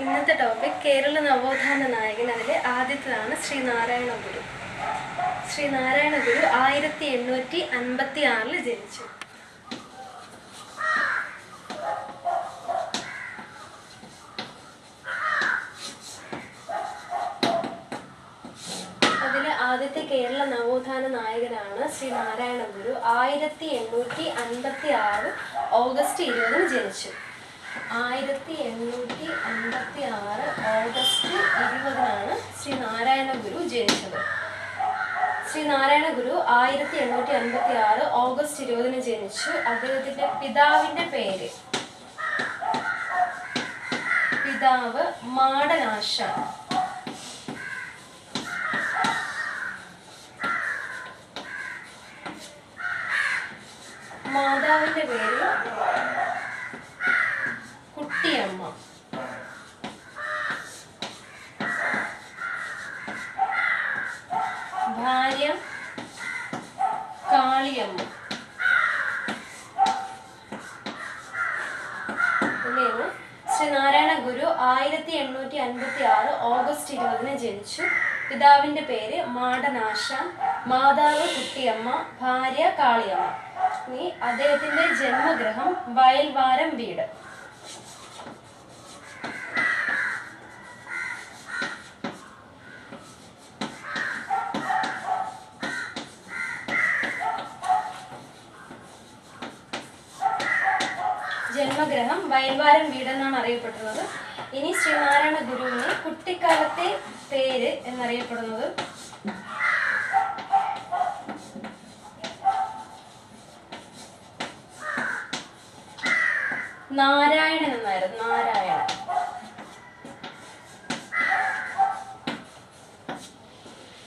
ഇന്നത്തെ ടോപ്പിക് കേരള നവോത്ഥാന നായകൻ. അതിലെ ആദ്യത്തേതാണ് ശ്രീനാരായണ ഗുരു. ശ്രീനാരായണ ഗുരു 1856 ജനിച്ചു. അതിലെ ആദ്യത്തെ കേരള നവോത്ഥാന നായകനാണ് ശ്രീനാരായണ ഗുരു. 1856 ഓഗസ്റ്റ് 20 ജനിച്ചു. 1856 ഓഗസ്റ്റ് 20 ശ്രീനാരായണ ഗുരു ജനിച്ചത്. ശ്രീനാരായണ ഗുരു 1856 ഓഗസ്റ്റ് 20 ജനിച്ചു. അദ്ദേഹത്തിന്റെ പിതാവിന്റെ പേര് മാടനാശാൻ. മാതാവിന്റെ പേര് കുട്ടിയമ്മ. ഭാര്യ കാളിയമ്മ. ശ്രീനാരായണ ഗുരു 1856 ഓഗസ്റ്റ് 20 ജനിച്ചു. പിതാവിന്റെ പേര് മാടനാശാൻ, മാതാവ് കുട്ടിയമ്മ, ഭാര്യ കാളിയമ്മ. ഇനി അദ്ദേഹത്തിന്റെ ജന്മഗൃഹം വയൽവാരം വീട്. ജന്മഗ്രഹം വയൽവാരം വീടെന്നാണ് അറിയപ്പെടുന്നത്. ഇനി ശ്രീനാരായണ ഗുരുവിന് കുട്ടിക്കാലത്തെ പേര് എന്നറിയപ്പെടുന്നത് നാരായണൻ എന്നായിരുന്നു. നാരായണൻ.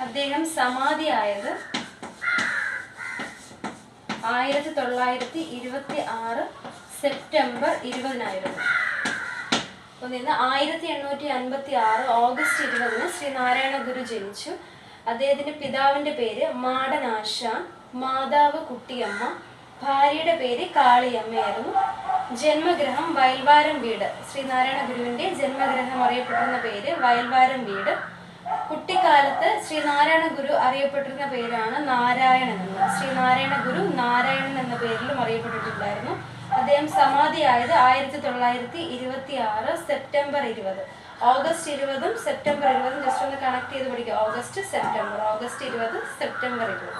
അദ്ദേഹം സമാധിയായത് 1926 സെപ്റ്റംബർ 20 1856 ഓഗസ്റ്റ് 20 ശ്രീനാരായണ ഗുരു ജനിച്ചു. അദ്ദേഹത്തിന്റെ പിതാവിന്റെ പേര് മാടനാശാൻ, മാതാവ് കുട്ടിയമ്മ, ഭാര്യയുടെ പേര് കാളിയമ്മയായിരുന്നു. ജന്മഗൃഹം വയൽവാരം വീട്. ശ്രീനാരായണ ഗുരുവിന്റെ ജന്മഗൃഹം അറിയപ്പെട്ടിരുന്ന പേര് വയൽവാരം വീട്. കുട്ടിക്കാലത്ത് ശ്രീനാരായണ ഗുരു അറിയപ്പെട്ടിരുന്ന പേരാണ് നാരായണൻ എന്ന്. ശ്രീനാരായണ ഗുരു നാരായണൻ എന്ന പേരിലും അറിയപ്പെട്ടിട്ടുണ്ടായിരുന്നു. അദ്ദേഹം സമാധിയായത് 1926 സെപ്റ്റംബർ 20. ഓഗസ്റ്റ് 20 സെപ്റ്റംബർ 20 ജസ്റ്റ് ഒന്ന് കണക്ട് ചെയ്ത് പഠിക്കുക. August 20 September 20.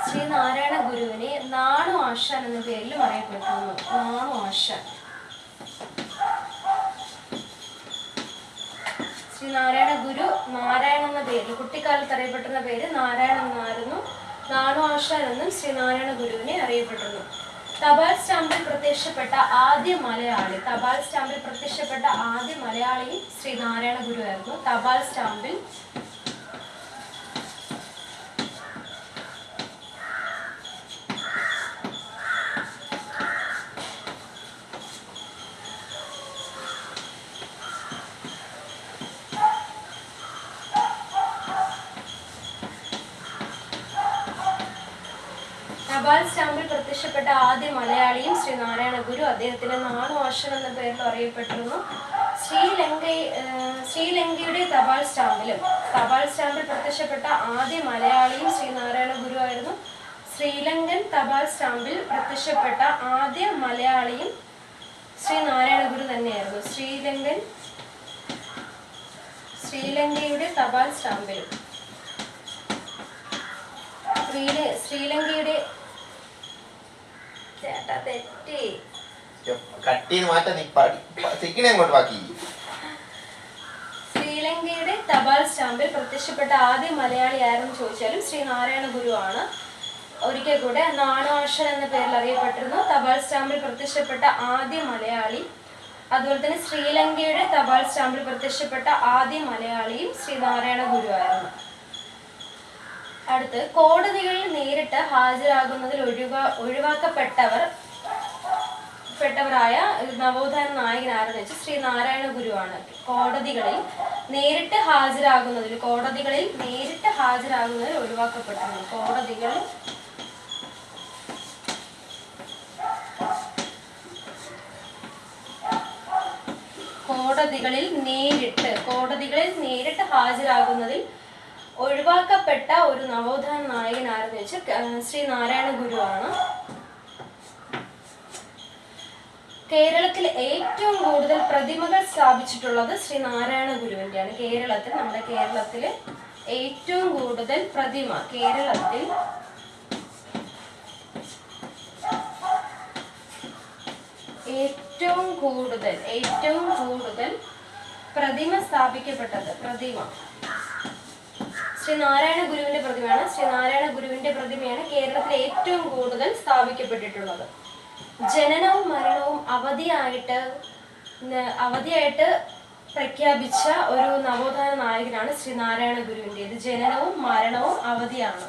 ശ്രീനാരായണ ഗുരുവിനെ നാണു ആശാൻ എന്ന പേരിലും അറിയപ്പെടുന്നു. നാണു ആശാൻ. ശ്രീനാരായണ ഗുരു നാരായണൻ എന്ന പേരിൽ കുട്ടിക്കാലത്ത് അറിയപ്പെട്ടിരുന്ന പേര് നാരായണൻ എന്നായിരുന്നു. നാണു ആശാൻ എന്നും ശ്രീനാരായണ ഗുരുവിനെ അറിയപ്പെട്ടിരുന്നു. തപാൽ സ്റ്റാമ്പിൽ പ്രത്യക്ഷപ്പെട്ട ആദ്യ മലയാളിയും ശ്രീനാരായണ ഗുരു ആയിരുന്നു. തപാൽ സ്റ്റാമ്പിൽ പ്രത്യക്ഷപ്പെട്ട ആദ്യ മലയാളിയും ശ്രീനാരായണ ഗുരു. അദ്ദേഹത്തിന് നാണു ആശാൻ എന്ന പേരിൽ അറിയപ്പെട്ടിരുന്നു. ശ്രീലങ്കയുടെ തപാൽ സ്റ്റാമ്പിൽ പ്രത്യക്ഷപ്പെട്ട ആദ്യ മലയാളിയും ശ്രീനാരായണ ഗുരു ആയിരുന്നു. ശ്രീലങ്കൻ തപാൽ സ്റ്റാമ്പിൽ പ്രത്യക്ഷപ്പെട്ട ആദ്യ മലയാളിയും ശ്രീനാരായണ ഗുരു തന്നെയായിരുന്നു. ശ്രീലങ്കയുടെ തപാൽ സ്റ്റാമ്പിലും ശ്രീലങ്കയുടെ ശ്രീലങ്കയുടെ തപാൽ സ്റ്റാമ്പിൽ പ്രത്യക്ഷപ്പെട്ട ആദ്യ മലയാളി ആരെന്ന് ചോദിച്ചാലും ശ്രീനാരായണ ഗുരു ആണ്. ഒരിക്കൽ കൂടെ നാണു ആശാൻ എന്ന പേരിൽ അറിയപ്പെട്ടിരുന്നു. തപാൽ സ്റ്റാമ്പിൽ പ്രത്യക്ഷപ്പെട്ട ആദ്യ മലയാളി. അതുപോലെ തന്നെ ശ്രീലങ്കയുടെ തപാൽ സ്റ്റാമ്പിൽ പ്രത്യക്ഷപ്പെട്ട ആദ്യ മലയാളിയും ശ്രീനാരായണ ഗുരു ആയിരുന്നു. അടുത്ത് കോടതികളിൽ നേരിട്ട് ഹാജരാകുന്നതിൽ ഒഴിവാക്കപ്പെട്ട പ്പെട്ടവരായ നവോത്ഥാന നായകൻ ആരെന്ന് വെച്ചാൽ ശ്രീനാരായണ ഗുരുവാണ്. കോടതികളിൽ നേരിട്ട് ഹാജരാകുന്നതിൽ ഒഴിവാക്കപ്പെട്ടു. കോടതികളിൽ നേരിട്ട് ഹാജരാകുന്നതിൽ ഒഴിവാക്കപ്പെട്ട ഒരു നവോത്ഥാന നായകൻ ആരെന്ന് വെച്ചാൽ ശ്രീനാരായണ ഗുരുവാണ്. കേരളത്തിൽ ഏറ്റവും കൂടുതൽ പ്രതിമകൾ സ്ഥാപിച്ചിട്ടുള്ളത് ശ്രീനാരായണ ഗുരുവിന്റെയാണ്. നമ്മുടെ കേരളത്തിൽ ഏറ്റവും കൂടുതൽ പ്രതിമ സ്ഥാപിക്കപ്പെട്ടത് ശ്രീനാരായണ ഗുരുവിന്റെ പ്രതിമയാണ്. ശ്രീനാരായണ ഗുരുവിന്റെ പ്രതിമയാണ് കേരളത്തിൽ ഏറ്റവും കൂടുതൽ സ്ഥാപിക്കപ്പെട്ടിട്ടുള്ളത്. ജനനവും മരണവും അവധിയായിട്ട് പ്രഖ്യാപിച്ച ഒരു നവോത്ഥാന നായകനാണ് ശ്രീനാരായണ ഗുരുവിൻ്റെത്. ജനനവും മരണവും അവധിയാണ്.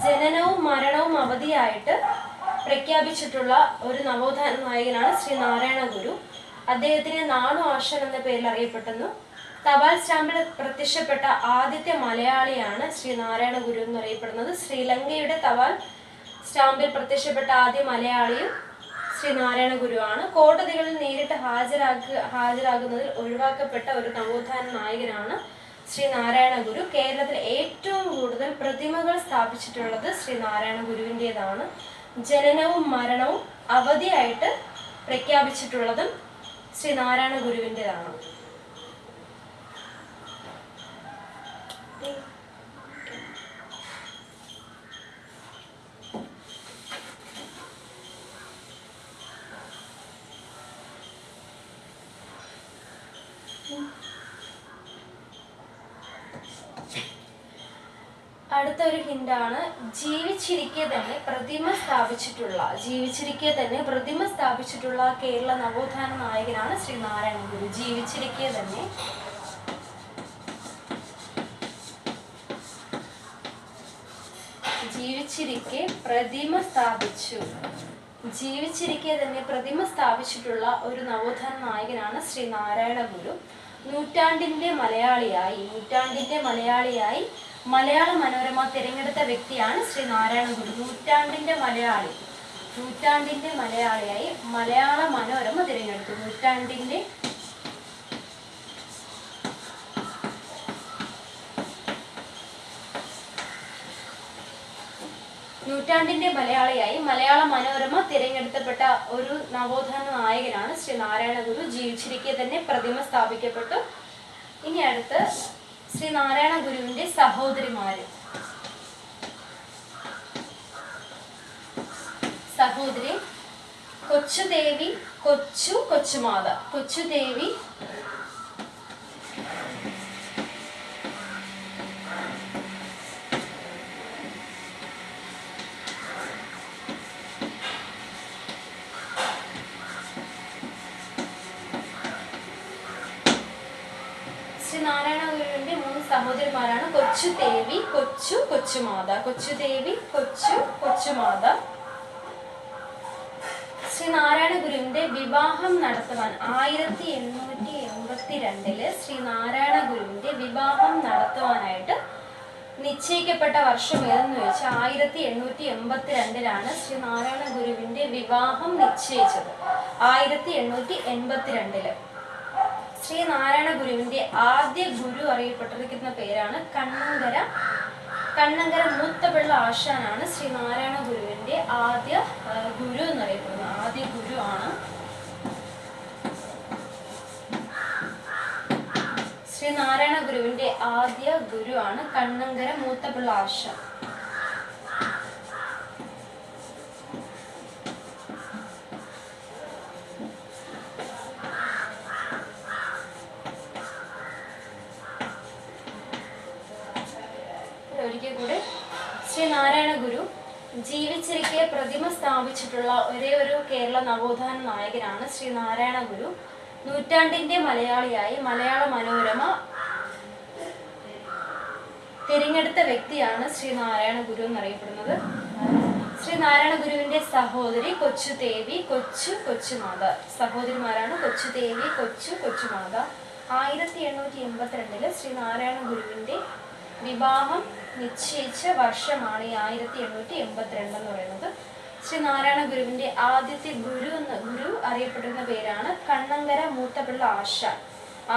ജനനവും മരണവും അവധിയായിട്ട് പ്രഖ്യാപിച്ചിട്ടുള്ള ഒരു നവോത്ഥാന നായകനാണ് ശ്രീനാരായണ ഗുരു. അദ്ദേഹത്തിന് നാണു ആശാൻ എന്ന പേരിൽ അറിയപ്പെടുന്നു. തപാൽ സ്റ്റാമ്പിൽ പ്രത്യക്ഷപ്പെട്ട ആദ്യത്തെ മലയാളിയാണ് ശ്രീനാരായണ ഗുരു എന്നറിയപ്പെടുന്നത്. ശ്രീലങ്കയുടെ തപാൽ സ്റ്റാമ്പിൽ പ്രത്യക്ഷപ്പെട്ട ആദ്യ മലയാളിയും ശ്രീനാരായണ ഗുരുവാണ്. കോടതികളിൽ നേരിട്ട് ഹാജരാകുന്നതിൽ ഒഴിവാക്കപ്പെട്ട ഒരു നവോത്ഥാന നായകനാണ് ശ്രീനാരായണ ഗുരു. കേരളത്തിൽ ഏറ്റവും കൂടുതൽ പ്രതിമകൾ സ്ഥാപിച്ചിട്ടുള്ളത് ശ്രീനാരായണ ഗുരുവിൻ്റെതാണ്. ജനനവും മരണവും അവധിയായിട്ട് പ്രഖ്യാപിച്ചിട്ടുള്ളതും ശ്രീനാരായണ ഗുരുവിൻ്റെതാണ്. അടുത്തൊരു ഹിന്റാണ്. ജീവിച്ചിരിക്കെ തന്നെ പ്രതിമ സ്ഥാപിച്ചിട്ടുള്ള കേരള നവോത്ഥാന നായകനാണ് ശ്രീനാരായണ ഗുരു. ജീവിച്ചിരിക്കെ തന്നെ പ്രതിമ സ്ഥാപിച്ചിട്ടുള്ള ഒരു നവോത്ഥാന നായകനാണ് ശ്രീനാരായണ ഗുരു. നൂറ്റാണ്ടിന്റെ മലയാളിയായി മലയാള മനോരമ തിരഞ്ഞെടുത്ത വ്യക്തിയാണ് ശ്രീനാരായണ ഗുരു. നൂറ്റാണ്ടിന്റെ മലയാളിയായി മലയാള മനോരമ തിരഞ്ഞെടുത്തു. നൂറ്റാണ്ടിന്റെ മലയാളിയായി മലയാള മനോരമ തിരഞ്ഞെടുക്കപ്പെട്ട ഒരു നവോത്ഥാന നായകനാണ് ശ്രീനാരായണ ഗുരു. ജീവിച്ചിരിക്കെ തന്നെ പ്രതിമ സ്ഥാപിക്കപ്പെട്ടു. ഇനി അടുത്ത് ശ്രീനാരായണ ഗുരുവിന്റെ സഹോദരി കൊച്ചുദേവി, കൊച്ചുമാത. കൊച്ചുദേവി ശ്രീനാരായണ ഗുരുവിന്റെ 3 സഹോദരിമാരാണ് കൊച്ചുദേവി, കൊച്ചുമാത. ശ്രീനാരായണ ഗുരുവിന്റെ വിവാഹം നടത്തുവാൻ 1882 ശ്രീനാരായണ ഗുരുവിന്റെ വിവാഹം നടത്തുവാനായിട്ട് നിശ്ചയിക്കപ്പെട്ട വർഷം ഏതെന്ന് ചോദിച്ചാൽ 1882 ശ്രീനാരായണ ഗുരുവിന്റെ വിവാഹം നിശ്ചയിച്ചത്. 1882 ശ്രീനാരായണ ഗുരുവിന്റെ ആദ്യ ഗുരു അറിയപ്പെട്ടിരിക്കുന്ന പേരാണ് കണ്ണങ്കര മൂത്തപിള്ള ആശാനാണ് ശ്രീനാരായണ ഗുരുവിന്റെ ആദ്യ ഗുരു എന്നറിയപ്പെടുന്നത്. ആദ്യ ഗുരു ആണ് ശ്രീനാരായണ ഗുരുവിന്റെ ആദ്യ ഗുരു ആണ് കണ്ണങ്കര മൂത്തപിള്ള ആശാൻ. ഒരിക്കൽ കൂടെ ശ്രീനാരായണ ഗുരു ജീവിച്ചിരിക്കെ പ്രതിമ സ്ഥാപിച്ചിട്ടുള്ള ഒരേ ഒരു കേരള നവോത്ഥാന നായകനാണ് ശ്രീ നാരായണ ഗുരു. നൂറ്റാണ്ടിന്റെ മലയാളിയായി മലയാള മനോരമ തിരഞ്ഞെടുത്ത വ്യക്തിയാണ് ശ്രീ നാരായണ ഗുരു എന്നറിയപ്പെടുന്നത്. ശ്രീ നാരായണ ഗുരുവിന്റെ സഹോദരി കൊച്ചുദേവി, കൊച്ചുമാത. സഹോദരിമാരാണ് കൊച്ചുദേവി, കൊച്ചുമാത. 1882 ശ്രീ നാരായണ ഗുരുവിന്റെ വിവാഹം നിശ്ചയിച്ച വർഷമാണ് ഈ 1882 എന്ന് പറയുന്നത്. ശ്രീ നാരായണ ഗുരുവിന്റെ ആദ്യത്തെ ഗുരു അറിയപ്പെടുന്ന പേരാണ് കണ്ണങ്കര മൂത്തപിള്ള ആശാൻ.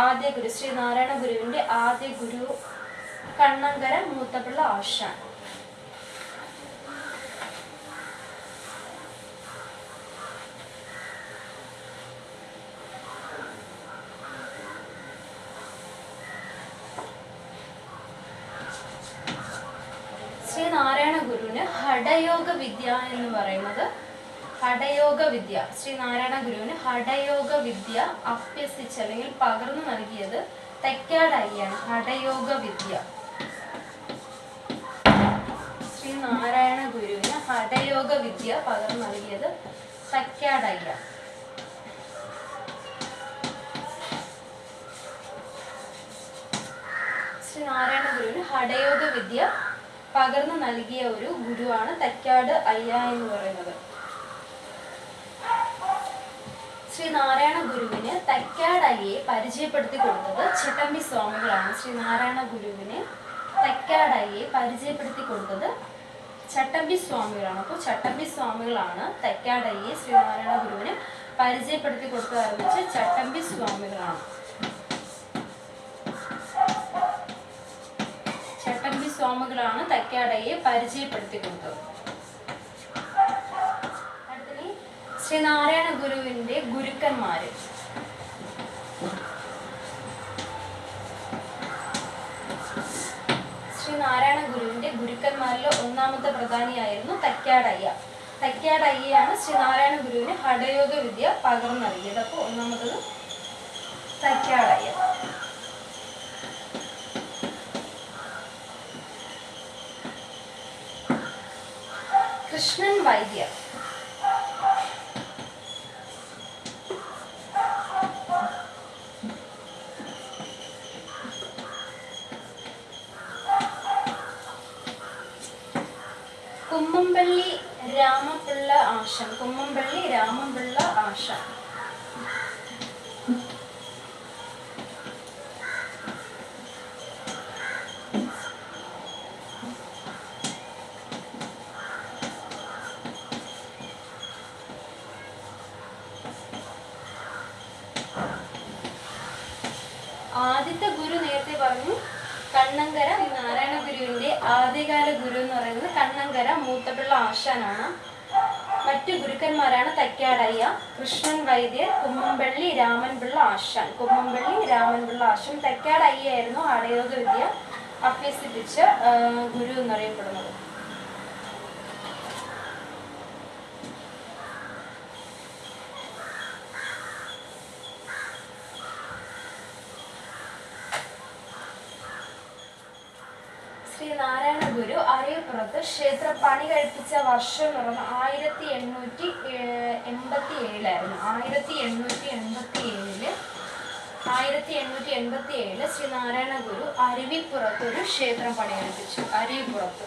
ആദ്യ ഗുരു ശ്രീ നാരായണ ഗുരുവിന്റെ ആദ്യ ഗുരു കണ്ണങ്കര മൂത്തപിള്ള ആശാൻ. ശ്രീ നാരായണ ഗുരുവിന് ഹഠയോഗ വിദ്യ എന്ന് പറയുന്നത് ശ്രീ നാരായണ ഗുരുവിന് ഹഠയോഗ വിദ്യ അഭ്യസിച്ച് അല്ലെങ്കിൽ പകർന്നു നൽകിയത് തൈക്കാട് അയ്യാണ്. ഹഠയോഗ വിദ്യ ശ്രീ നാരായണ ഗുരുവിന് ഹഠയോഗ വിദ്യ പകർന്നു നൽകിയത് തൈക്കാട് അയ്യ. ശ്രീ നാരായണ ഗുരുവിന് ഹഠയോഗ വിദ്യ പകർന്നു നൽകിയ ഒരു ഗുരുവാണ് തൈക്കാട് അയ്യ എന്ന് പറയുന്നത്. ശ്രീ നാരായണ ഗുരുവിന് തൈക്കാട് അയ്യയെ പരിചയപ്പെടുത്തി കൊടുത്തത് ചട്ടമ്പി സ്വാമികളാണ്. ശ്രീ നാരായണ ഗുരുവിന് തൈക്കാട് അയ്യയെ പരിചയപ്പെടുത്തി കൊടുത്തത് ചട്ടമ്പി സ്വാമികളാണ്. അപ്പോൾ ചട്ടമ്പി സ്വാമികളാണ് തൈക്കാട് അയ്യയെ ശ്രീ നാരായണ ഗുരുവിന് പരിചയപ്പെടുത്തി കൊടുത്തത് ആരംഭിച്ച് ചട്ടമ്പി സ്വാമികളാണ്. ചട്ടമ്പി സ്വാമികളാണ് തൈക്കാട് അയ്യയെ പരിചയപ്പെടുത്തി കൊടുത്തത്. ശ്രീ നാരായണ ഗുരുവിന്റെ ഗുരുക്കന്മാര്. ശ്രീ നാരായണ ഗുരുവിന്റെ ഗുരുക്കന്മാരിൽ ഒന്നാമത്തെ പ്രധാനിയായിരുന്നു തൈക്കാട് അയ്യ. തൈക്കാട് അയ്യയാണ് ശ്രീ നാരായണ ഗുരുവിന് ഹഠയോഗ വിദ്യ പകർന്നു നൽകിയത്. അപ്പോൾ ഒന്നാമത്തത് തൈക്കാട് അയ്യ. കൃഷ്ണൻ വൈദ്യർ. കുമ്മമ്പള്ളി രാമപിള്ള ആശാൻ. ആദ്യത്തെ ഗുരു നേരത്തെ പറഞ്ഞു കണ്ണങ്കര. നാരായണ ഗുരുവിന്റെ ആദ്യകാല ഗുരു എന്ന് പറയുന്നത് കണ്ണങ്കര മൂത്തപിള്ള ആശാനാണ്. മറ്റു ഗുരുക്കന്മാരാണ് തൈക്കാട് അയ്യ, കൃഷ്ണൻ വൈദ്യർ, കുമ്മമ്പള്ളി രാമൻപിള്ള ആശാൻ. തൈക്കാട് അയ്യായിരുന്നു ഹഠയോഗ വിദ്യ അഭ്യസിപ്പിച്ച ഗുരു എന്നറിയപ്പെടുന്നത്. ശ്രീ നാരായണ ഗുരു അരിയപ്പുറത്ത് ക്ഷേത്രം പണി കഴിപ്പിച്ച വർഷം എന്ന് പറയുന്നത് 1887 1887 ശ്രീ നാരായണ ഗുരു അരുവിപ്പുറത്ത് ഒരു ക്ഷേത്രം പണി കഴിപ്പിച്ചു. അരുവിപ്പുറത്ത്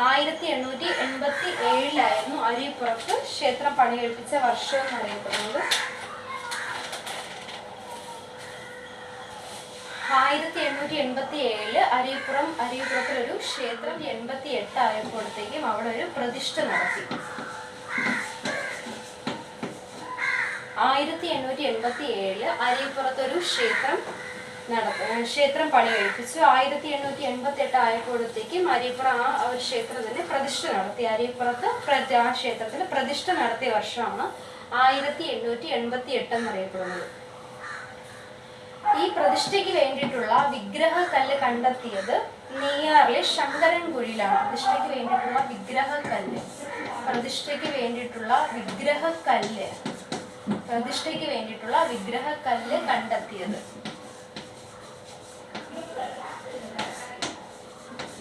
1887 അരിപ്പുറത്ത് ക്ഷേത്രം പണി കഴിപ്പിച്ച വർഷം എന്നറിയപ്പെടുന്നത്. 1887 അരിപ്പുറത്തിലൊരു ക്ഷേത്രം 88 ആയപ്പോഴത്തേക്കും അവിടെ ഒരു പ്രതിഷ്ഠ നടത്തി. 1887 അരിപ്പുറത്തൊരു ക്ഷേത്രം പണി കഴിപ്പിച്ചു. 1888 ആയപ്പോഴത്തേക്കും അരിപ്പുറം ആ ഒരു ക്ഷേത്രത്തിന് പ്രതിഷ്ഠ നടത്തി. അരിപ്പുറത്ത് ആ ക്ഷേത്രത്തിന് പ്രതിഷ്ഠ നടത്തിയ വർഷമാണ് 1888 എന്നറിയപ്പെടുന്നത്. ഈ പ്രതിഷ്ഠയ്ക്ക് വേണ്ടിയിട്ടുള്ള വിഗ്രഹക്കല്ല് കണ്ടെത്തിയത് നെയ്യാറിലെ ശങ്കരൻകുഴിയിലാണ്. പ്രതിഷ്ഠയ്ക്ക് വേണ്ടിയിട്ടുള്ള വിഗ്രഹക്കല്ല് കണ്ടെത്തിയത്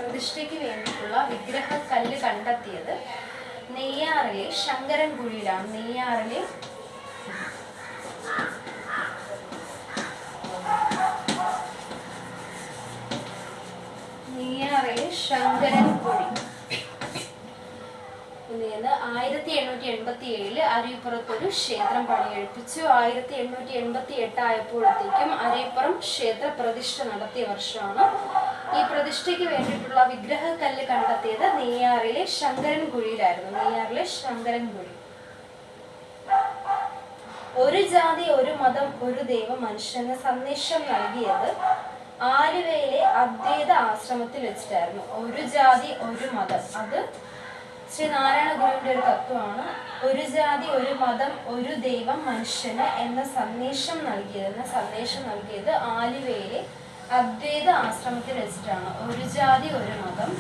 പ്രതിഷ്ഠയ്ക്ക് വേണ്ടിയിട്ടുള്ള വിഗ്രഹക്കല്ല് കണ്ടെത്തിയത് നെയ്യാറിലെ ശങ്കരൻകുഴിയിലാണ്. നെയ്യാറിലെ ശങ്കരൻകുഴി. 1887 അരീപ്പുറത്തൊരു ക്ഷേത്രം പണിയെടുപ്പിച്ചു. 1888 ആയപ്പോഴത്തേക്കും അരീപ്പുറം ക്ഷേത്ര പ്രതിഷ്ഠ നടത്തിയ വർഷമാണ്. ഈ പ്രതിഷ്ഠയ്ക്ക് വേണ്ടിയിട്ടുള്ള വിഗ്രഹക്കല്ല് കണ്ടെത്തിയത് നെയ്യാറിലെ ശങ്കരൻകുഴിയിലായിരുന്നു. നെയ്യാറിലെ ശങ്കരൻകുഴി. ഒരു ജാതി ഒരു മതം ഒരു ദൈവം മനുഷ്യന് സന്ദേശം നൽകിയത് ആലുവയിലെ അദ്വൈത ആശ്രമത്തിൽ വെച്ചിട്ടായിരുന്നു. ഒരു ജാതി ഒരു മതം, അത് ശ്രീ നാരായണ ഗുരുവിന്റെ ഒരു തത്വമാണ്. ഒരു ജാതി ഒരു മതം ഒരു ദൈവം മനുഷ്യന് എന്ന സന്ദേശം നൽകിയത് ആലുവയിലെ അദ്വൈത ആശ്രമത്തിൽ വെച്ചിട്ടാണ്. ഒരു ജാതി ഒരു മതം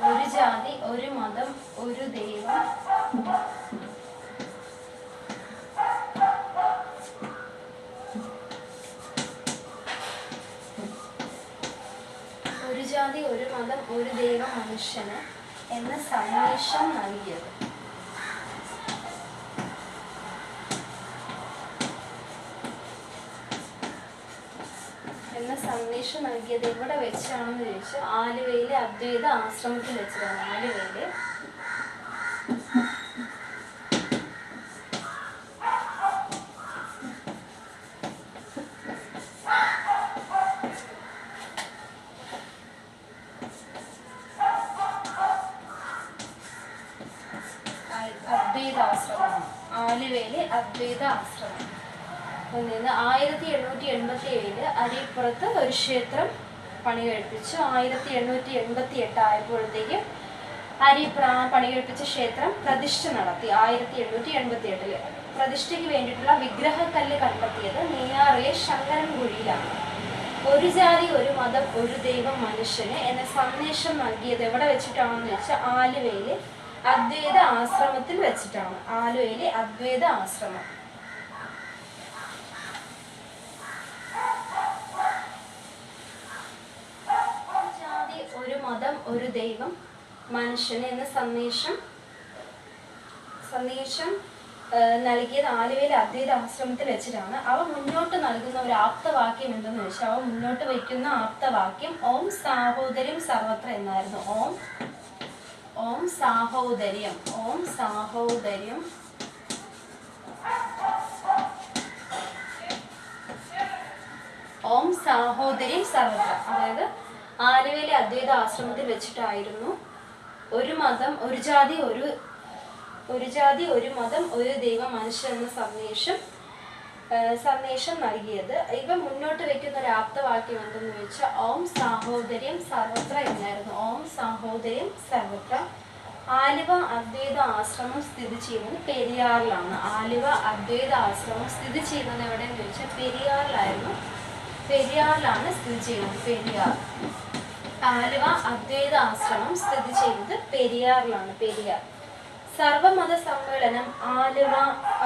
ഒരു ജാതി ഒരു മതം ഒരു ദൈവം ഒരു ജാതി ഒരു മതം ഒരു ദൈവം മനുഷ്യന് എന്ന സന്ദേശം നൽകിയത്. എവിടെ വെച്ചാണെന്ന് ചോദിച്ചാൽ ആലുവയിലെ അദ്വൈത ആശ്രമത്തിൽ വെച്ചതാണ്. ആലുവയിലെ ആലുവയിലെ അദ്വൈത ആശ്രമം. 1887 അരീപ്പുറത്ത് ഒരു ക്ഷേത്രം പണി കഴിപ്പിച്ചു. 1888 ആയപ്പോഴത്തേക്കും പണി കഴിപ്പിച്ച ക്ഷേത്രം പ്രതിഷ്ഠ നടത്തി. 1888 പ്രതിഷ്ഠയ്ക്ക് വേണ്ടിയിട്ടുള്ള വിഗ്രഹക്കല്ല് കണ്ടെത്തിയത് നെയ്യാറിലെ ശങ്കരൻകുഴിയിലാണ്. ഒരു ജാതി ഒരു മതം ഒരു ദൈവം മനുഷ്യന് എന്ന സന്ദേശം നൽകിയത് എവിടെ വെച്ചിട്ടാണെന്ന് വെച്ചാൽ ആലുവയിലെ അദ്വൈത ആശ്രമത്തിൽ വെച്ചിട്ടാണ്. ആലുവയിലെ അദ്വൈത ആശ്രമം. ജാതി ഒരു മതം ഒരു ദൈവം മനുഷ്യന് എന്ന സന്ദേശം നൽകിയത് ആലുവയിലെ അദ്വൈത ആശ്രമത്തിൽ വെച്ചിട്ടാണ്. അവ മുന്നോട്ട് നൽകുന്ന ഒരു ആപ്തവാക്യം എന്തെന്ന് വെച്ചാൽ അവ മുന്നോട്ട് വയ്ക്കുന്ന ആപ്തവാക്യം ഓം സാഹോദര്യം സർവത്ര എന്നായിരുന്നു. ഓം സാഹോദര്യം സർവത്ര. അതായത് ആലുവയിലെ അദ്വൈത ആശ്രമത്തിൽ വെച്ചിട്ടായിരുന്നു ഒരു മതം ഒരു ജാതി ഒരു മതം ഒരു ദൈവം മനുഷ്യൻ എന്ന സന്ദേശം നൽകിയത്. ഇവ മുന്നോട്ട് വെക്കുന്ന ഒരു ആപ്തവാക്യം എന്തെന്ന് വെച്ചാൽ ഓം സാഹോദര്യം സർവത്ര എന്നായിരുന്നു. ഓം സാഹോദര്യം സർവത്ര. ആലുവ അദ്വൈത ആശ്രമം സ്ഥിതി ചെയ്യുന്നത് പെരിയാറിലാണ്. ആലുവ അദ്വൈത ആശ്രമം സ്ഥിതി ചെയ്യുന്നത് എവിടെയെന്ന് ചോദിച്ചാൽ പെരിയാറിലാണ് സ്ഥിതി ചെയ്യുന്നത്. പെരിയാർ. ആലുവ അദ്വൈത ആശ്രമം സ്ഥിതി ചെയ്യുന്നത് പെരിയാറിലാണ്. പെരിയാർ. സർവമത സമ്മേളനം ആലുവ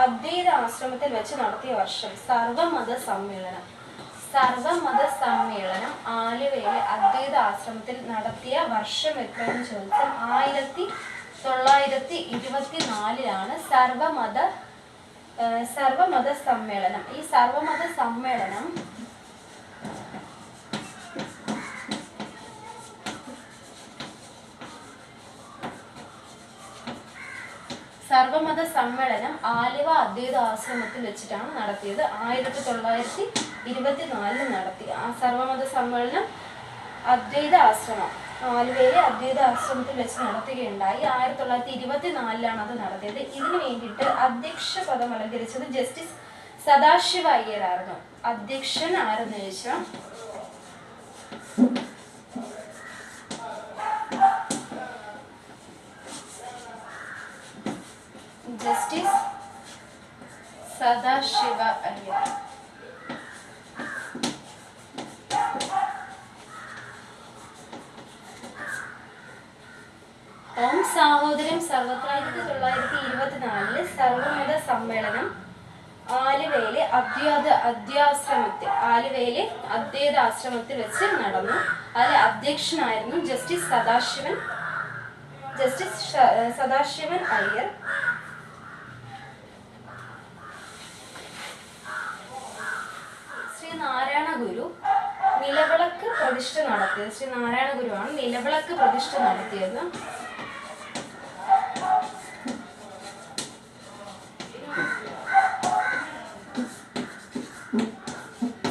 അദ്വൈത ആശ്രമത്തിൽ വെച്ച് നടത്തിയ വർഷം. സർവമത സമ്മേളനം ആലുവയിലെ അദ്വൈത ആശ്രമത്തിൽ നടത്തിയ വർഷം എത്രയെന്ന് ചോദിച്ചാൽ 1924 സർവമത സമ്മേളനം. ഈ സർവമത സമ്മേളനം ആലുവ അദ്വൈത ആശ്രമത്തിൽ വെച്ചിട്ടാണ് നടത്തിയത്. 1924 നടത്തി. ആ സർവമത സമ്മേളനം അദ്വൈത ആശ്രമം ആലുവയിലെ അദ്വൈത ആശ്രമത്തിൽ വെച്ച് നടത്തുകയുണ്ടായി. 1924 അത് നടത്തിയത്. ഇതിനു വേണ്ടിയിട്ട് അധ്യക്ഷ പദം അലങ്കരിച്ചത് ജസ്റ്റിസ് സദാശിവ അയ്യരായിരുന്നു. അധ്യക്ഷൻ ആരെന്ന് ചോദിച്ചാൽ ജസ്റ്റിസ് സദാശിവ അയ്യർ. ഓം സാഹോദര്യം സർവത്ര 1924 സർവമത സമ്മേളനം ആലുവയിലെ അദ്വൈതാശ്രമത്തിൽ വെച്ച് നടന്നു. അതിലെ അധ്യക്ഷനായിരുന്നു ജസ്റ്റിസ് സദാശിവൻ അയ്യർ. ശ്രീനാരായണ ഗുരു നിലവിളക്ക് പ്രതിഷ്ഠ നടത്തിയത്. ശ്രീനാരായണ ഗുരുവാണ് നിലവിളക്ക് പ്രതിഷ്ഠ നടത്തിയത്.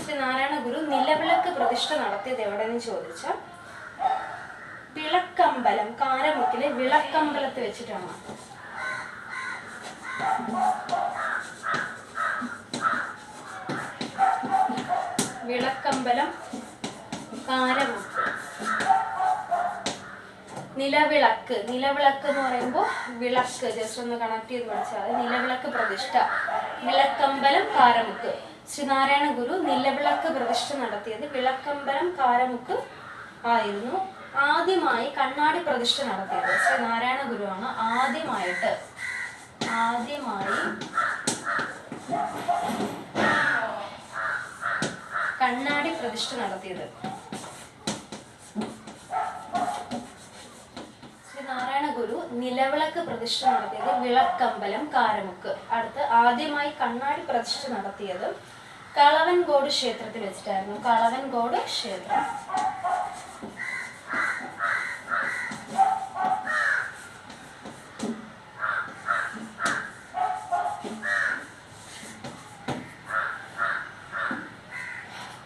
ശ്രീനാരായണ ഗുരു നിലവിളക്ക് പ്രതിഷ്ഠ നടത്തിയത് എവിടെയെന്ന് ചോദിച്ചാൽ വിളക്കമ്പലം, കാരമുക്കിലെ വിളക്കമ്പലത്ത് വെച്ചിട്ടാണ്. വിളക്കമ്പലം, കാരമുക്ക്. നിലവിളക്ക് എന്ന് പറയുമ്പോൾ വിളക്ക് ജസ്റ്റ് ഒന്ന് കണക്ട് ചെയ്ത് പഠിച്ചാൽ നിലവിളക്ക് പ്രതിഷ്ഠ. വിളക്കമ്പലം, കാരമുക്ക്. ശ്രീനാരായണ ഗുരു നിലവിളക്ക് പ്രതിഷ്ഠ നടത്തിയത് വിളക്കമ്പലം, കാരമുക്ക് ആയിരുന്നു. ആദ്യമായി കണ്ണാടി പ്രതിഷ്ഠ നടത്തിയത് ശ്രീനാരായണ ഗുരുവാണ്. ആദ്യമായി കണ്ണാടി പ്രതിഷ്ഠ നടത്തിയത് ശ്രീനാരായണ ഗുരു. നിലവിളക്ക് പ്രതിഷ്ഠ നടത്തിയത് വിളക്കമ്പലം, കാരമുക്ക്. അടുത്ത് ആദ്യമായി കണ്ണാടി പ്രതിഷ്ഠ നടത്തിയത് കളവൻകോട് ക്ഷേത്രത്തിൽ വെച്ചിട്ടായിരുന്നു. കളവൻകോട് ക്ഷേത്രം.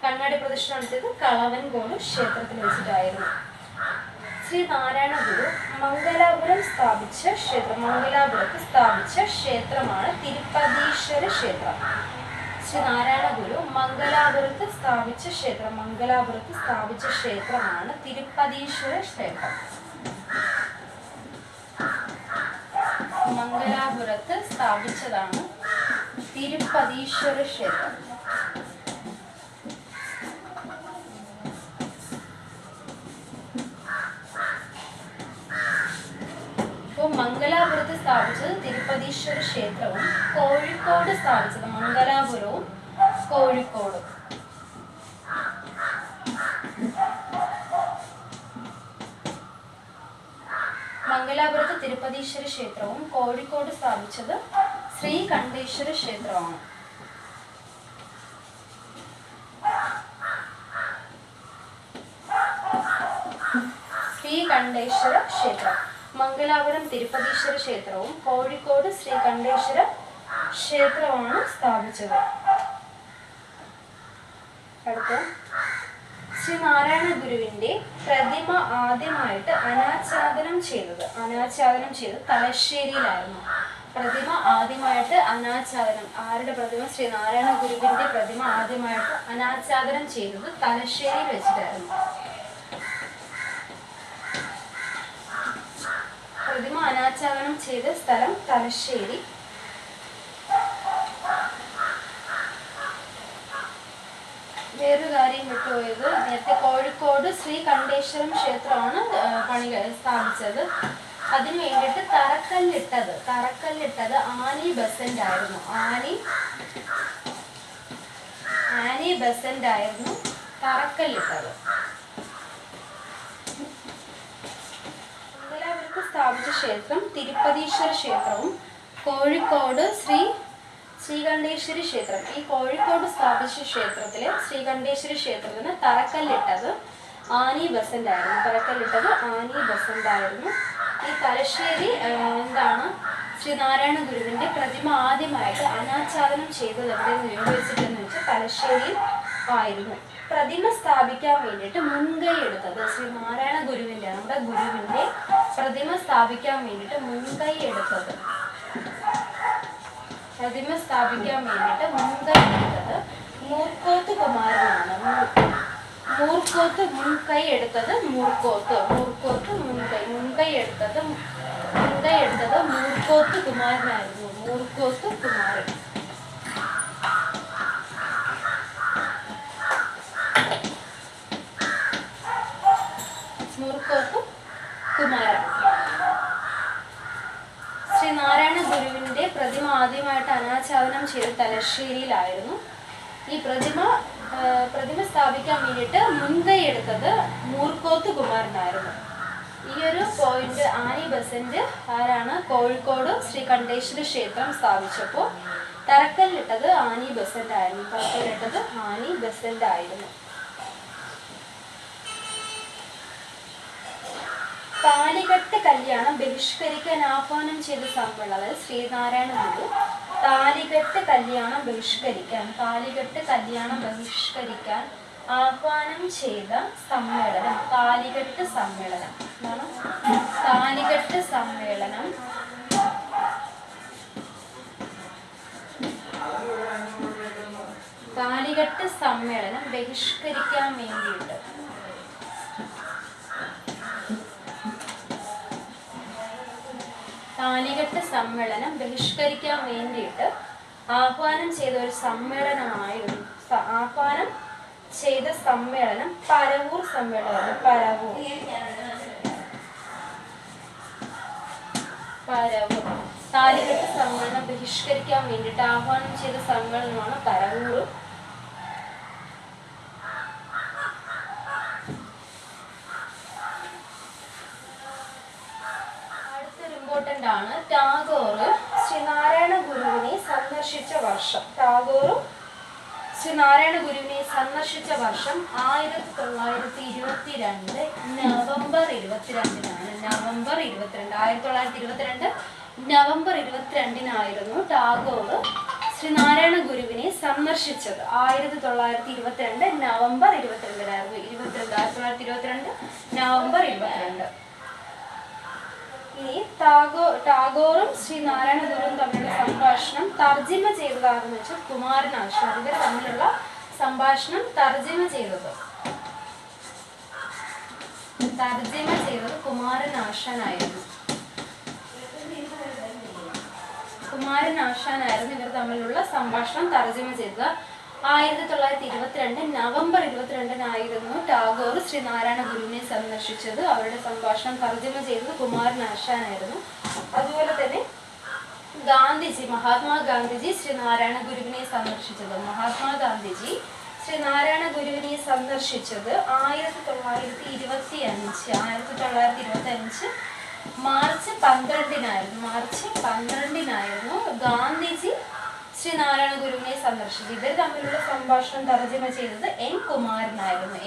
കണ്ണാടി പ്രതിഷ്ഠ നടത്തിയത് കളവൻകോട് ക്ഷേത്രത്തിൽ വെച്ചിട്ടായിരുന്നു. ശ്രീനാരായണ ഗുരു മംഗലാപുരത്ത് സ്ഥാപിച്ച ക്ഷേത്രമാണ് തിരുപ്പതീശ്വര ക്ഷേത്രം. ശ്രീനാരായണ ഗുരു മംഗലാപുരത്ത് സ്ഥാപിച്ച ക്ഷേത്രമാണ് തിരുപ്പതീശ്വര ക്ഷേത്രം. മംഗലാപുരത്ത് സ്ഥാപിച്ചതാണ് തിരുപ്പതീശ്വര ക്ഷേത്രം. മംഗലാപുരത്ത് സ്ഥാപിച്ചത് തിരുപ്പതീശ്വര ക്ഷേത്രവും കോഴിക്കോട് സ്ഥാപിച്ചത് മംഗലാപുരവും കോഴിക്കോടും. മംഗലാപുരത്ത് തിരുപ്പതീശ്വര ക്ഷേത്രവും കോഴിക്കോട് സ്ഥാപിച്ചത് ശ്രീകണ്ഠേശ്വര ക്ഷേത്രമാണ്. ശ്രീകണ്ഠേശ്വര ക്ഷേത്രം. മംഗലാപുരം തിരുപ്പതീശ്വര ക്ഷേത്രവും കോഴിക്കോട് ശ്രീകണ്ഠേശ്വര ക്ഷേത്രമാണ് സ്ഥാപിച്ചത്. അടുത്ത് ശ്രീനാരായണ ഗുരുവിന്റെ പ്രതിമ ആദ്യമായിട്ട് അനാച്ഛാദനം ചെയ്തത് തലശ്ശേരിയിലായിരുന്നു. പ്രതിമ ആദ്യമായിട്ട് അനാച്ഛാദനം, ആരുടെ പ്രതിമ? ശ്രീനാരായണ ഗുരുവിന്റെ പ്രതിമ ആദ്യമായിട്ട് അനാച്ഛാദനം ചെയ്തത് തലശ്ശേരിയിൽ വെച്ചിട്ടായിരുന്നു. പ്രതിമ അനാച്ഛാദനം ചെയ്ത സ്ഥലം തലശ്ശേരി. വേറൊരു കാര്യം വിട്ടുപോയത്, നേരത്തെ കോഴിക്കോട് ശ്രീകണ്ഠേശ്വരം ക്ഷേത്രമാണ് സ്ഥാപിച്ചത്. അതിനു വേണ്ടിയിട്ട് തറക്കല്ലിട്ടത് ആനി ബസന്റ് ആയിരുന്നു. ആനി ബസന്റ് ആയിരുന്നു തറക്കല്ലിട്ടത്. മംഗലാപുരത്ത് സ്ഥാപിച്ച ക്ഷേത്രം തിരുപ്പതീശ്വര ക്ഷേത്രവും കോഴിക്കോട് ശ്രീകണ്ഠേശ്വരി ക്ഷേത്രം. ഈ കോഴിക്കോട് സ്ഥാപിച്ച ക്ഷേത്രത്തിലെ ശ്രീകണ്ഠേശ്വരി ക്ഷേത്രത്തിന് തറക്കല്ലിട്ടത് ആനി ബസന്റ് ആയിരുന്നു. ഈ തലശ്ശേരി ശ്രീനാരായണ ഗുരുവിന്റെ പ്രതിമ ആദ്യമായിട്ട് അനാച്ഛാദനം ചെയ്തത് എവിടെയെന്ന് വെച്ചിട്ടെന്ന് വെച്ചാൽ തലശ്ശേരിയിൽ ആയിരുന്നു. പ്രതിമ സ്ഥാപിക്കാൻ വേണ്ടിയിട്ട് മുൻകൈ എടുത്തത് ശ്രീനാരായണ ഗുരുവിന്റെ, നമ്മുടെ ഗുരുവിന്റെ പ്രതിമ സ്ഥാപിക്കാൻ വേണ്ടിയിട്ട് മുൻകൈ എടുത്തത് മൂർക്കോത്ത് കുമാരനാണ്. മുൻകൈ എടുത്തത് മൂർക്കോത്ത് കുമാരനായിരുന്നു. മൂർക്കോത്ത് കുമാരൻ. മൂർക്കോത്ത് കുമാരൻ. അനാച്ഛാദനം ചെയ്ത് തലശ്ശേരിയിലായിരുന്നു. ഈ പ്രതിമ സ്ഥാപിക്കാൻ വേണ്ടിയിട്ട് മുൻകൈ എടുത്തത് മൂർക്കോത്ത് കുമാരനായിരുന്നു. ഈ ഒരു പോയിന്റ് ആനി ബസന്റ് ആരാണ്? കോഴിക്കോട് ശ്രീ കണ്ഠേശ്വര ക്ഷേത്രം സ്ഥാപിച്ചപ്പോൾ തറക്കല്ലിട്ടത് ആനി ബസന്റ് ആയിരുന്നു. താലികെട്ട് കല്യാണം ബഹിഷ്കരിക്കാൻ ആഹ്വാനം ചെയ്ത സമ്മേളനം, അതായത് ശ്രീനാരായണ ഗുരു താലികെട്ട് കല്യാണം ബഹിഷ്കരിക്കാൻ ആഹ്വാനം ചെയ്ത സമ്മേളനം താലികെട്ട് സമ്മേളനം. താലികെട്ട് സമ്മേളനം ബഹിഷ്കരിക്കാൻ വേണ്ടിയിട്ട് ആഹ്വാനം ചെയ്ത ഒരു സമ്മേളനമായിരുന്നു. ആഹ്വാനം ചെയ്ത സമ്മേളനം പരവൂർ സമ്മേളനം. താലികെട്ട് സമ്മേളനം ബഹിഷ്കരിക്കാൻ വേണ്ടിയിട്ട് ആഹ്വാനം ചെയ്ത സമ്മേളനമാണ് പരവൂർ. ആണ് ടാഗോർ ശ്രീനാരായണ ഗുരുവിനെ സന്ദർശിച്ച വർഷം. 1922 നവംബർ 22-നാണ്. നവംബർ 22-നായിരുന്നു ടാഗോർ ശ്രീനാരായണ ഗുരുവിനെ സന്ദർശിച്ചത്. 1922 നവംബർ 22-നായിരുന്നു. 1922 നവംബർ 22. ഇനി ടാഗോറും ശ്രീനാരായണ ഗുരുവും തമ്മിലുള്ള സംഭാഷണം തർജിമ ചെയ്തതാണെന്ന് വെച്ചാൽ കുമാരനാശാൻ. ഇവർ തമ്മിലുള്ള സംഭാഷണം തർജിമ ചെയ്തത് കുമാരനാശാനായിരുന്നു. ഇവർ തമ്മിലുള്ള സംഭാഷണം തർജിമ ചെയ്തത്. 1922 നവംബർ 22-നായിരുന്നു ടാഗോർ ശ്രീനാരായണ ഗുരുവിനെ സന്ദർശിച്ചത്. അവരുടെ സംഭാഷണം തർജ്ജമ ചെയ്തത് കുമാരനാശാനായിരുന്നു. അതുപോലെ തന്നെ മഹാത്മാഗാന്ധിജി ശ്രീനാരായണ ഗുരുവിനെ സന്ദർശിച്ചത് 1925 മാർച്ച് 12-നായിരുന്നു ഗാന്ധിജി ശ്രീനാരായണ ഗുരുവിനെ സന്ദർശിച്ചു. ഇവർ തമ്മിലുള്ള സംഭാഷണം തർജ്ജമ ചെയ്തത് എൻ കുമാരനായിരുന്നു.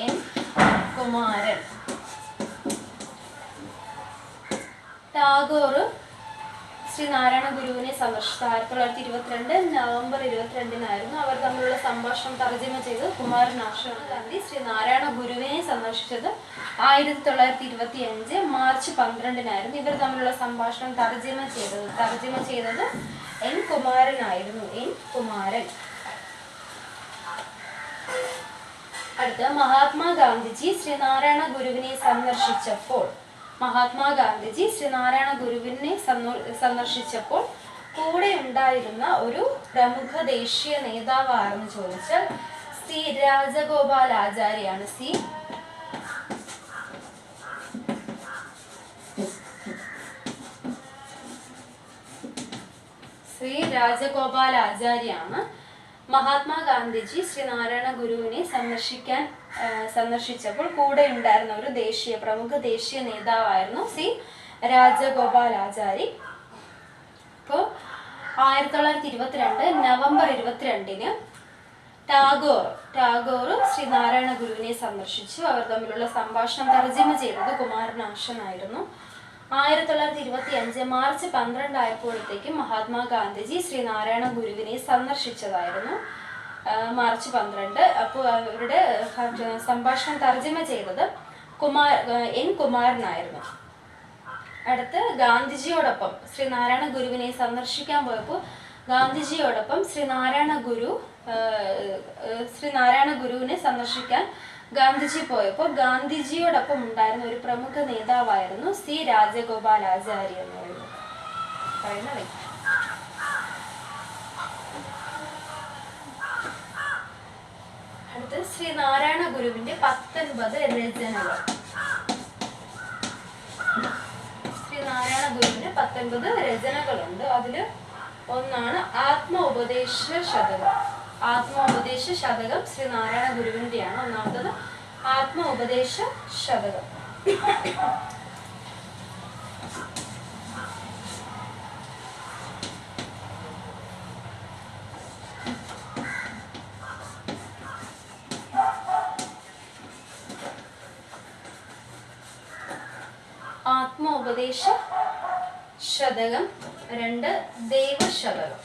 ടാഗോർ ശ്രീനാരായണ ഗുരുവിനെ സന്ദർശിച്ചത് 1922 നവംബർ 22-നായിരുന്നു. അവർ തമ്മിലുള്ള സംഭാഷണം തർജ്ജമ ചെയ്തത് കുമാരനാശാൻ. ഗാന്ധി ശ്രീനാരായണ ഗുരുവിനെ സന്ദർശിച്ചത് 1925 മാർച്ച് 12-നായിരുന്നു. ഇവർ തമ്മിലുള്ള സംഭാഷണം തർജ്ജമ ചെയ്തത് എൻ കുമാരനായിരുന്നു. അടുത്ത മഹാത്മാഗാന്ധിജി ശ്രീനാരായണ ഗുരുവിനെ സന്ദർശിച്ചപ്പോൾ കൂടെ ഉണ്ടായിരുന്ന ഒരു പ്രമുഖ ദേശീയ നേതാവ് ആരെന്ന് ചോദിച്ചാൽ സി രാജഗോപാലാചാര്യാണ്. ശ്രീ രാജഗോപാലാചാര്യാണ്. മഹാത്മാഗാന്ധിജി ശ്രീനാരായണ ഗുരുവിനെ സന്ദർശിച്ചപ്പോൾ കൂടെ ഉണ്ടായിരുന്ന ഒരു പ്രമുഖ ദേശീയ നേതാവായിരുന്നു സി രാജഗോപാലാചാരി. അപ്പോൾ 1922 നവംബർ 22-ന് ടാഗോർ ശ്രീനാരായണ ഗുരുവിനെ സന്ദർശിച്ചു. അവർ തമ്മിലുള്ള സംഭാഷണം തർജ്ജമ ചെയ്തത് കുമാരനാശാനായിരുന്നു. 1925 മാർച്ച് 12 ആയപ്പോഴത്തേക്കും മഹാത്മാഗാന്ധിജി ശ്രീനാരായണ ഗുരുവിനെ സന്ദർശിച്ചതായിരുന്നു. മാർച്ച് 12. അപ്പോൾ അവരുടെ സംഭാഷണം തർജ്ജമ ചെയ്തത് എൻ കുമാരനായിരുന്നു. അടുത്ത് ഗാന്ധിജിയോടൊപ്പം ശ്രീനാരായണ ഗുരുവിനെ സന്ദർശിക്കാൻ പോയപ്പോൾ ഗാന്ധിജിയോടൊപ്പം ശ്രീനാരായണ ഗുരുവിനെ സന്ദർശിക്കാൻ ഗാന്ധിജി പോയപ്പോൾ ഗാന്ധിജിയോടൊപ്പം ഉണ്ടായിരുന്ന ഒരു പ്രമുഖ നേതാവായിരുന്നു സി രാജഗോപാലാചാരി എന്ന് പറയുന്ന വ്യക്തി. അടുത്ത് ശ്രീനാരായണ ഗുരുവിന്റെ 19 രചനകൾ. ശ്രീനാരായണ ഗുരുവിന് 19 രചനകളുണ്ട്. അതില് ഒന്നാണ് ആത്മോപദേശ ശതകം. ആത്മോപദേശ ശതകം ശ്രീനാരായണ ഗുരുവിൻ്റെയാണ്. ഒന്നാമത്തത് ആത്മോപദേശ ശതകം. ആത്മോപദേശ ശതകം. 2 ദേവശതകം.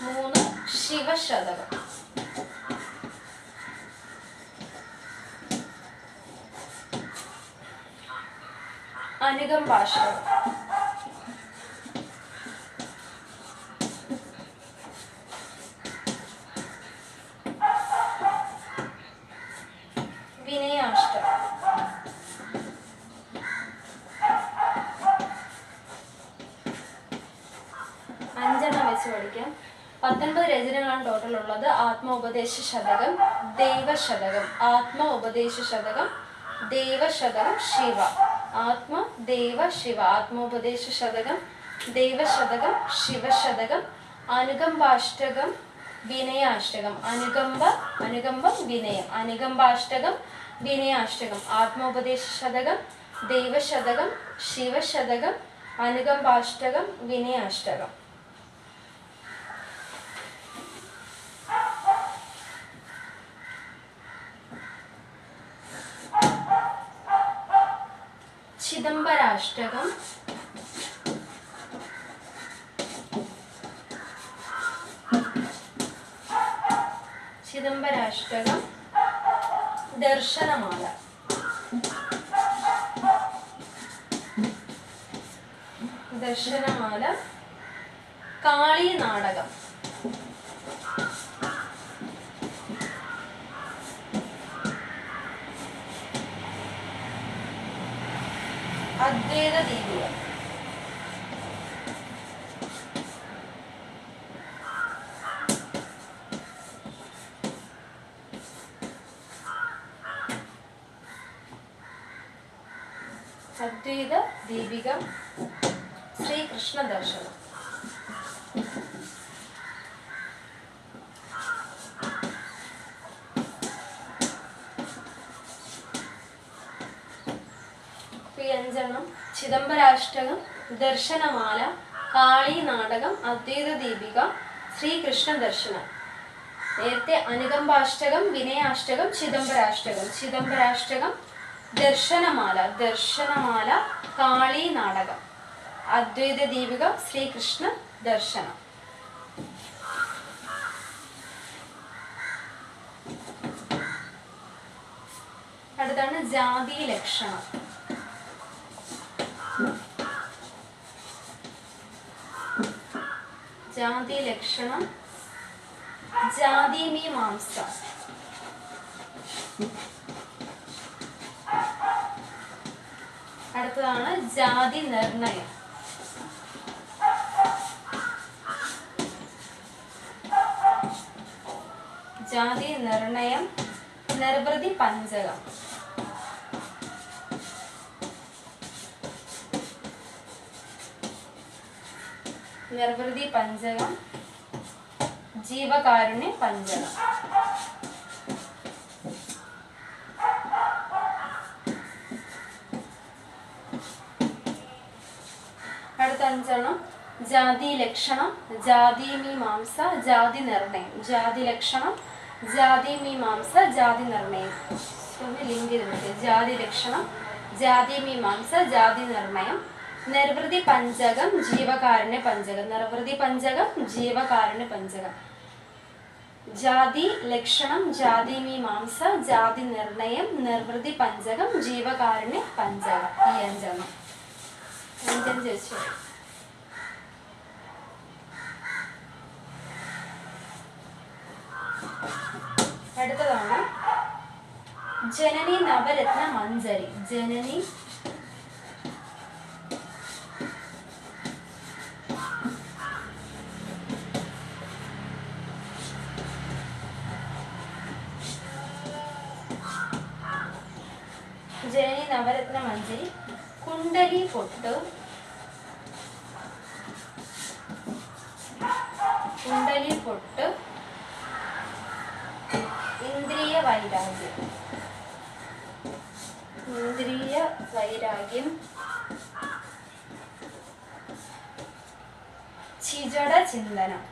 3 ശിവശതകം. 4 അനുകമ്പാഷ്ടകം. 5 വിനയാഷ്ടകം. 5 വെച്ച് പഠിക്കാം. 19 രചനകളാണ് ടോട്ടൽ ഉള്ളത്. ആത്മോപദേശ ശതകം, ദേവശതകം. ആത്മോപദേശ ശതകം, ദേവശതകം, ശിവ. ദേവ ശിവ. ആത്മോപദേശ ശതകം, ദേവശതകം, ശിവശതകം. അനുകമ്പാഷ്ടകം, വിനയാഷ്ടകം. അനുകമ്പം വിനയം. അനുകമ്പാഷ്ടകം, വിനയാഷ്ടകം. ആത്മോപദേശ ശതകം, ദേവശതകം, ശിവശതകം, അനുകമ്പാഷ്ടകം, വിനയാഷ്ടകം. ചിദംബരാഷ്ടകം. ചിദംബരാഷ്ടകം, ദർശനമാല. ദർശനമാല, കാളി നാടകം. അദ്വൈത ദീപിക. അദ്വൈത ദീപിക, ശ്രീകൃഷ്ണ ദർശനം. വ്യഞ്ജനം: ചിദംബരാഷ്ടകം, ദർശനമാല, കാളി നാടകം, അദ്വൈത ദീപിക, ശ്രീകൃഷ്ണ ദർശനം. നേരത്തെ അനുകമ്പാഷ്ടകം, വിനയാഷ്ടകം, ചിദംബരാഷ്ടകം. ചിദംബരാഷ്ടകം, ദർശനമാല. ദർശനമാല, കാളി നാടകം, അദ്വൈത ദീപിക, ശ്രീകൃഷ്ണ ദർശനം. അടുത്താണ് ജാതി ലക്ഷണം. ജാതി ലക്ഷണം, ജാതി മീമാംസ. അടുത്തതാണ് ജാതി നിർണയം. ജാതി നിർണയം, നിർവൃതി പഞ്ചകം. നിർവൃതി പഞ്ചകം, ജീവകാരുണ്യ പഞ്ചകം. അടുത്ത 5 ജാതി ലക്ഷണം, ജാതി മീമാംസ, ജാതി നിർണയം. ജാതി ലക്ഷണം, ജാതി മീമാംസ, ജാതി നിർണയം. ലിങ്ക് ചെയ്തിട്ട് ജാതി ലക്ഷണം, ജാതി മീമാംസ, ജാതി നിർണയം. നിർവൃതി പഞ്ചകം, ജീവകാരുണ്യ പഞ്ചകം. നിർവൃതി പഞ്ചകം, ജീവകാരുണ്യ പഞ്ചകം. ജാതി ലക്ഷണം, ജാതി മീമാംസ, ജാതി നിർണയം, നിർവൃതി പഞ്ചകം, ജീവകാരുണ്യ പഞ്ചകം. ഈ 5 വെച്ചു. അടുത്തതാണ് ജനനി നവരത്ന മഞ്ജരി. ജനനി ജനനി നവരത്ന മഞ്ജരി, കുണ്ടലി പൊട്ട്, ഇന്ദ്രിയ വൈരാഗ്യം, ചിജട ചിന്തനം.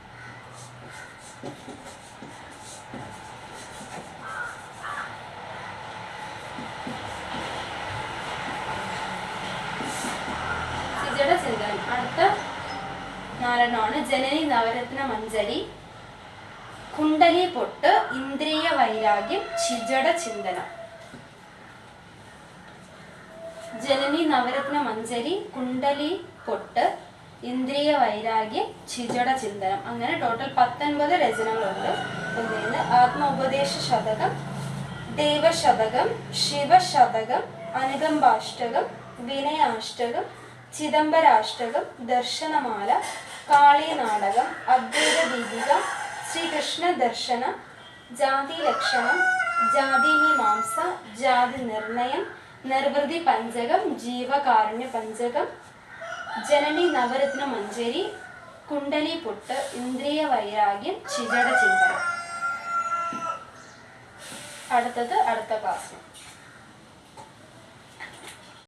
അടുത്ത നാലെണ്ണമാണ്. ജനനി നവരത്ന മഞ്ജരി, കുണ്ടലി പൊട്ട്, ഇന്ദ്രിയ വൈരാഗ്യം, ചിജട ചിന്തനം. ജനനി നവരത്ന മഞ്ജരി, കുണ്ടലി പൊട്ട്, ഇന്ദ്രിയ വൈരാഗ്യം, ചിജട ചിന്തനം. അങ്ങനെ ടോട്ടൽ 19 രചനകളുണ്ട്. ആത്മോപദേശ ശതകം, ദേവശതകം, ശിവശതകം, അനുകമ്പാഷ്ടകം, വിനയാഷ്ടകം, ചിദംബരാഷ്ടകം, ദർശനമാല, കാളി നാടകം, അദ്വൈത ദീപിക, ശ്രീകൃഷ്ണ ദർശന, ജാതി ലക്ഷണം, ജാതി മീമാംസ, ജാതി നിർണയം, നിർവൃതി പഞ്ചകം, ജീവകാരുണ്യ പഞ്ചകം, ജനനി നവരത്ന മഞ്ജരി, കുണ്ടലി പൊട്ട്, ഇന്ദ്രിയ വൈരാഗ്യം, ചിജട ചിന്തനം. അടുത്ത ക്ലാസ്.